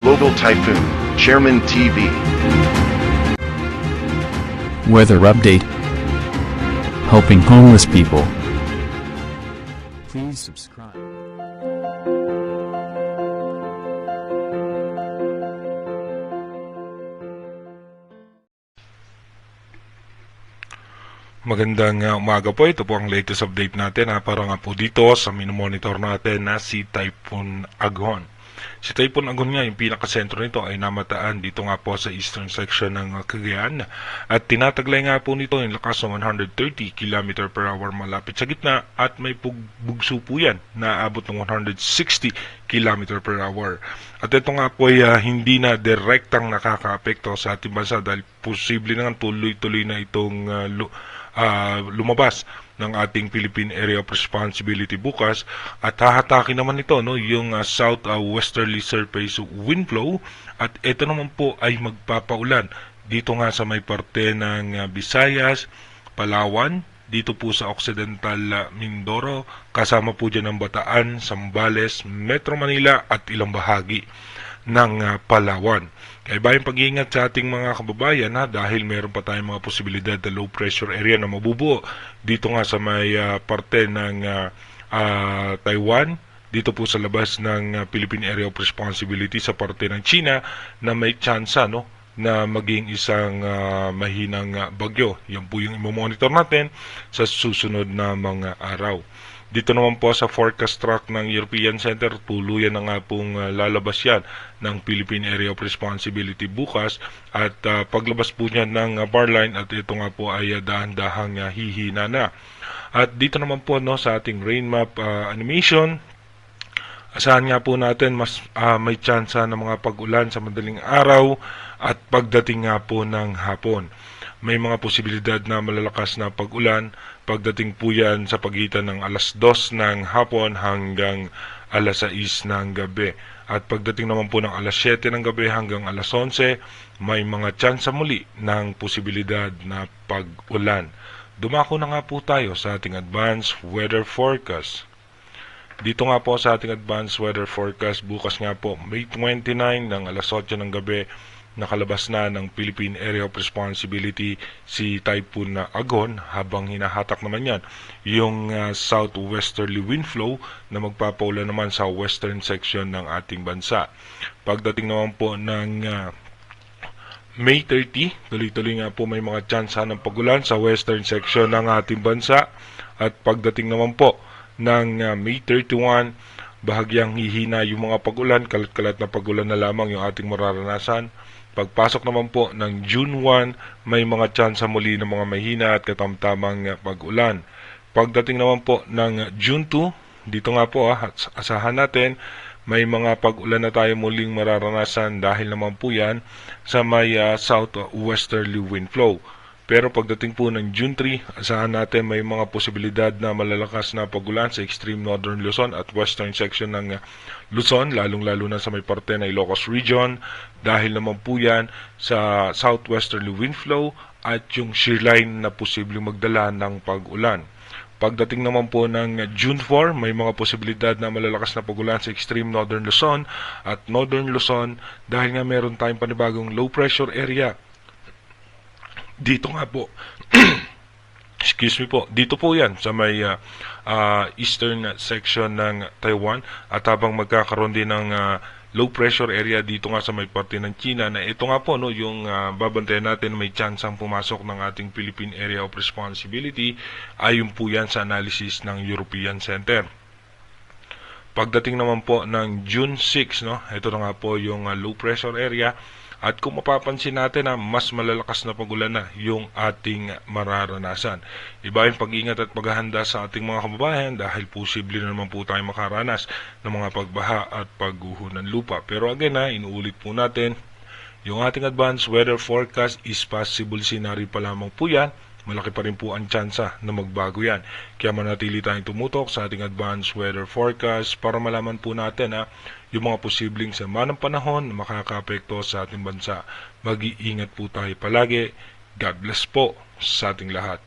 Global Typhoon, Chairman TV. Weather update. Helping homeless people. Please subscribe. Magandang umaga po. Ito po ang latest update natin para nga po dito sa minomonitor natin na si Typhoon Aghon. Si Typhoon Aghon nga, yung pinakasentro nito ay namataan dito nga po sa eastern section ng Cagayan at tinataglay nga po nito yung lakas ng 130 km per hour malapit sa gitna at may bugso po yan na abot ng 160 km per hour. At ito nga po ay hindi na direktang nakakaapekto sa ating bansa dahil posible na tuloy-tuloy na itong lumabas ng ating Philippine Area of Responsibility bukas at hahatakin naman ito yung south-westerly surface wind flow at ito naman po ay magpapaulan dito nga sa may parte ng Visayas, Palawan, dito po sa Occidental Mindoro, kasama po dyan ng Bataan, Zambales, Metro Manila at ilang bahagi ng Palawan. Kaya bayang pag-iingat sa ating mga kababayan dahil meron pa tayong mga posibilidad na low pressure area na mabubuo dito nga sa may parte ng Taiwan, dito po sa labas ng Philippine Area of Responsibility sa parte ng China na may tsansa na maging isang mahinang bagyo. Yan po yung i-monitor natin sa susunod na mga araw. Dito naman po sa forecast track ng European Center, tuluyan na nga pong lalabas yan ng Philippine Area of Responsibility bukas at paglabas po niya ng bar line at ito nga po ay dahan-dahang hihina na. At dito naman po sa ating rain map animation, asahan nga po natin mas may tsansa ng mga pag-ulan sa madaling araw at pagdating nga po ng hapon. May mga posibilidad na malalakas na pag-ulan pagdating po yan sa pagitan ng alas 2 ng hapon hanggang alas 6 ng gabi. At pagdating naman po ng alas 7 ng gabi hanggang alas 11, may mga tsansa muli ng posibilidad na pag-ulan. Dumako na nga po tayo sa ating advanced weather forecast. Dito nga po sa ating advanced weather forecast, bukas nga po May 29 ng alas 8 ng gabi, nakalabas na ng Philippine Area of Responsibility si Typhoon Aghon habang hinahatak naman yan yung southwesterly wind flow na magpapaulan naman sa western section ng ating bansa. Pagdating naman po ng May 30, tuloy-tuloy nga po may mga tsansa ng pagulan sa western section ng ating bansa at pagdating naman po ng May 31, bahagyang hihina yung mga pagulan, kalat-kalat na pagulan na lamang yung ating mararanasan. Pagpasok naman po ng June 1, may mga tsansa muli ng mga mahina at katamtamang pag-ulan. Pagdating naman po ng June 2, dito nga po asahan natin, may mga pag-ulan na tayo muling mararanasan dahil naman po yan sa may southwesterly wind flow. Pero pagdating po ng June 3, asahan natin may mga posibilidad na malalakas na pag-ulan sa extreme northern Luzon at western section ng Luzon, lalong-lalo na sa may parte ng Ilocos Region dahil naman po yan sa southwesterly wind flow at yung shear line na posibleng magdala ng pag-ulan. Pagdating naman po ng June 4, may mga posibilidad na malalakas na pag-ulan sa extreme northern Luzon at northern Luzon dahil nga meron tayong panibagong low pressure area. Dito nga po, excuse me po, dito po yan sa may eastern section ng Taiwan at habang magkakaroon din ng low pressure area dito nga sa may parte ng China na ito nga po yung babantayan natin may tsansang pumasok ng ating Philippine Area of Responsibility ayon po yan sa analysis ng European Center. Pagdating naman po ng June 6, ito na nga po yung low pressure area. At kung mapapansin natin mas malalakas na pag-ulan na yung ating mararanasan. Iba yung pag-ingat at paghahanda sa ating mga kababayan dahil posible na naman po tayo makaranas ng mga pagbaha at pagguho ng lupa. Pero again inuulit po natin, yung ating advanced weather forecast is possible scenario pa lamang po yan. Malaki pa rin po ang tsansa na magbago yan. Kaya manatili tayong tumutok sa ating advanced weather forecast para malaman po natin yung mga posibleng sama ng panahon na makakaapekto sa ating bansa. Mag-iingat po tayo palagi. God bless po sa ating lahat.